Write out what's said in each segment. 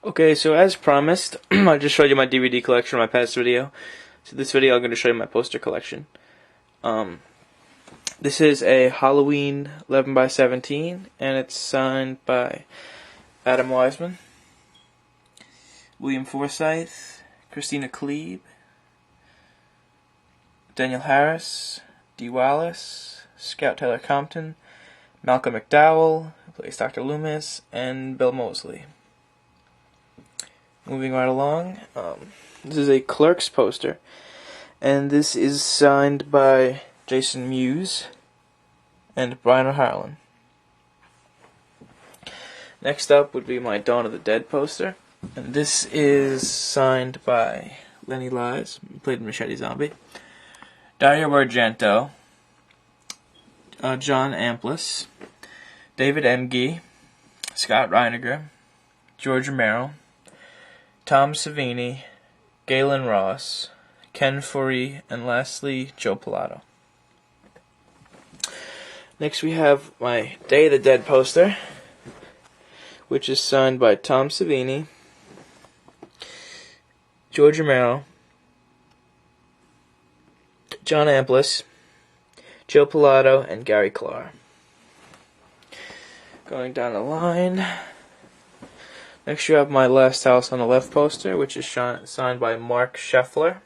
Okay, so as promised, I just showed you my DVD collection in my past video. So this video I'm going to show you my poster collection. This is a Halloween 11x17, and it's signed by Adam Wiseman, William Forsythe, Christina Klebe, Daniel Harris, Dee Wallace, Scout Taylor Compton, Malcolm McDowell, who plays Dr. Loomis, and Bill Moseley. Moving right along, this is a Clerks poster, and this is signed by Jason Mewes and Brian O'Halloran. Next up would be my Dawn of the Dead poster, and this is signed by Lenny Lies, who played Machete Zombie, Dario Argento, John Amplas, David Emge, Scott Reiniger, George Romero, Tom Savini, Galen Ross, Ken Foree, and lastly, Joe Pilato. Next we have my Day of the Dead poster, which is signed by Tom Savini, George Romero, John Amplas, Joe Pilato, and Gary Clark. Going down the line, next you have my Last House on the Left poster, which is signed by Mark Scheffler,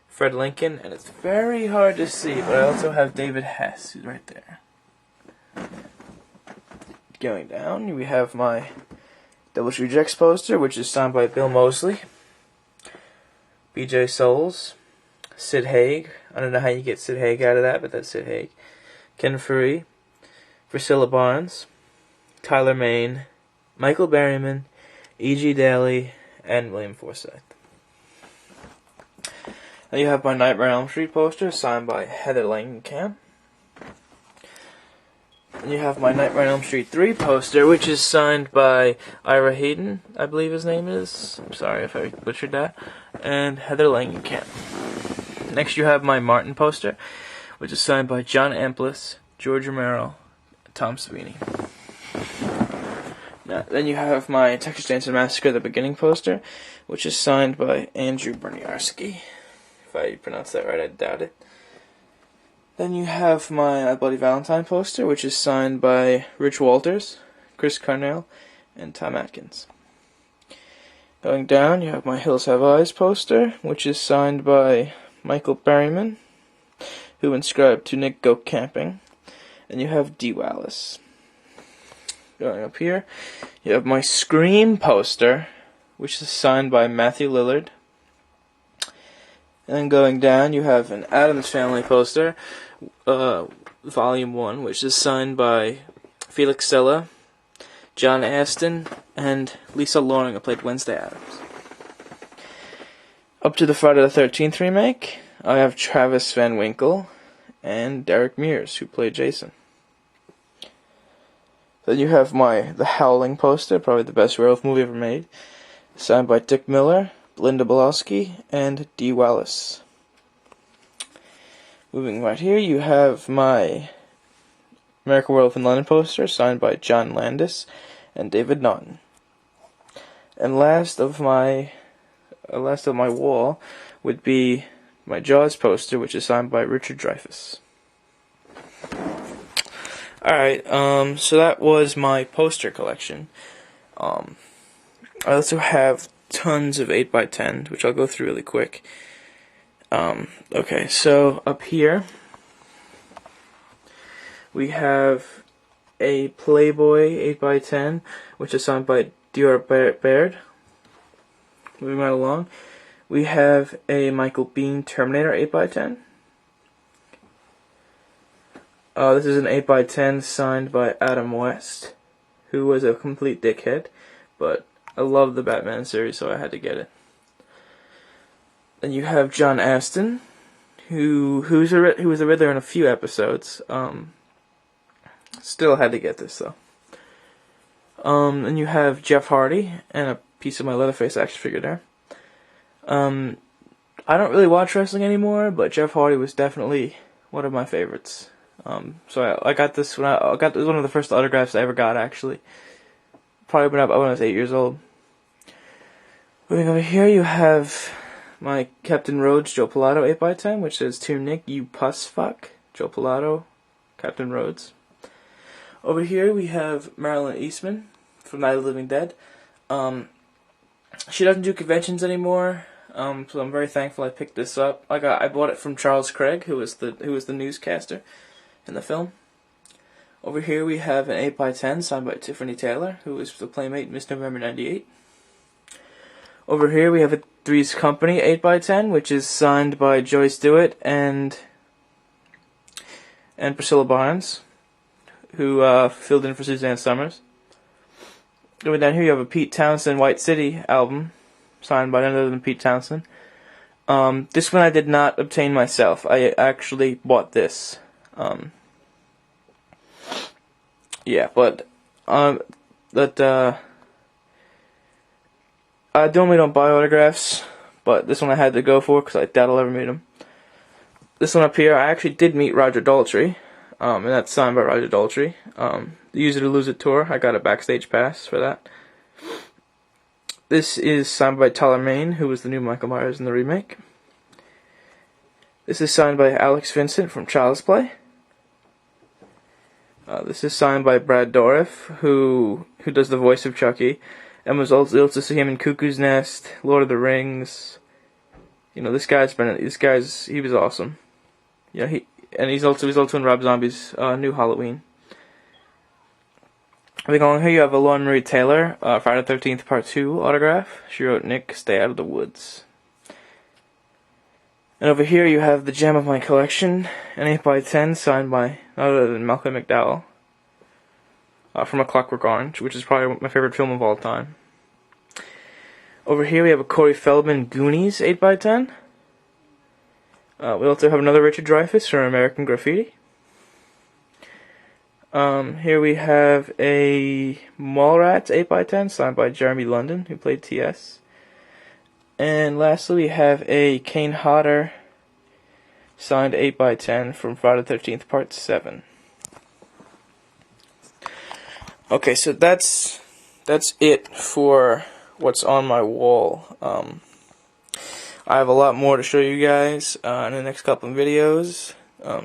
Fred Lincoln, and it's very hard to see, but I also have David Hess, who's right there. Going down, we have my Devil's Rejects poster, which is signed by Bill Moseley, BJ Souls, Sid Haig. I don't know how you get Sid Haig out of that, but that's Sid Haig. Ken Foree, Priscilla Barnes, Tyler Main, Michael Berryman, E.G. Daly, and William Forsythe. Now you have my Nightmare on Elm Street poster, signed by Heather Langenkamp. And you have my Nightmare on Elm Street 3 poster, which is signed by Ira Hayden, I believe his name is. I'm sorry if I butchered that. And Heather Langenkamp. Next you have my Martin poster, which is signed by John Amplas, George Romero, and Tom Savini. Then you have my Texas Chainsaw Massacre: The Beginning poster, which is signed by Andrew Berniarski. If I pronounced that right, I doubt it. Then you have my Bloody Valentine poster, which is signed by Rich Walters, Chris Carnell, and Tom Atkins. Going down, you have my Hills Have Eyes poster, which is signed by Michael Berryman, who inscribed "To Nick Go Camping," and you have Dee Wallace. Going up here, you have my Scream poster, which is signed by Matthew Lillard. And then going down, you have an Addams Family poster, Volume 1, which is signed by Felix Sella, John Astin, and Lisa Loring, who played Wednesday Addams. Up to the Friday the 13th remake, I have Travis Van Winkle and Derek Mears, who played Jason. Then you have my The Howling poster, probably the best werewolf movie ever made, signed by Dick Miller, Linda Belowski, and Dee Wallace. Moving right here, you have my American Werewolf in London poster, signed by John Landis and David Naughton. And last of my wall would be my Jaws poster, which is signed by Richard Dreyfuss. Alright, so that was my poster collection. I also have tons of 8x10s, which I'll go through really quick. Okay, so up here, we have a Playboy 8x10, which is signed by Dior Baird. Moving right along, we have a Michael Biehn Terminator 8x10. This is an 8x10 signed by Adam West, who was a complete dickhead, but I love the Batman series, so I had to get it. Then you have John Astin, who was a Riddler in a few episodes. Still had to get this, though. And you have Jeff Hardy, and a piece of my Leatherface action figure there. I don't really watch wrestling anymore, but Jeff Hardy was definitely one of my favorites. So I got this when I got this was one of the first autographs I ever got, actually. probably been up when I was 8 years old. Moving over here, you have my Captain Rhodes Joe Pilato 8x10, which says, "To Nick, you puss fuck, Joe Pilato, Captain Rhodes." Over here, we have Marilyn Eastman from Night of the Living Dead. She doesn't do conventions anymore, so I'm very thankful I picked this up. I bought it from Charles Craig, who was the newscaster in the film. Over here we have an 8x10 signed by Tiffany Taylor, who was the Playmate Miss November '98. Over here we have a Three's Company 8x10, which is signed by Joyce Dewitt and Priscilla Barnes, who filled in for Suzanne Summers. Going down here you have a Pete Townshend White City album, signed by none other than Pete Townshend. This one I did not obtain myself. I actually bought this. Yeah, but I normally don't buy autographs, but this one I had to go for because I doubt I'll ever meet him. This one up here, I actually did meet Roger Daltrey, and that's signed by Roger Daltrey. The Use It or Lose It tour, I got a backstage pass for that. This is signed by Tyler Mane, who was the new Michael Myers in the remake. This is signed by Alex Vincent from Child's Play. This is signed by Brad Dourif, who does the voice of Chucky, and was also able to see him in Cuckoo's Nest, Lord of the Rings. You know, he was awesome. Yeah, he's also in Rob Zombie's new Halloween. Moving on here, you have a Lauren Marie Taylor, Friday the 13th Part 2 autograph. She wrote, "Nick, stay out of the woods." And over here you have the gem of my collection, an 8x10 signed by none other than Malcolm McDowell, from A Clockwork Orange, which is probably my favorite film of all time. Over here we have a Corey Feldman Goonies 8x10. We also have another Richard Dreyfuss from American Graffiti. Here we have a Mallrats 8x10 signed by Jeremy London, who played T.S. And lastly we have a Kane Hodder signed 8x10 from Friday the 13th Part 7. Okay, so that's it for what's on my wall. I have a lot more to show you guys in the next couple of videos,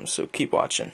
so keep watching.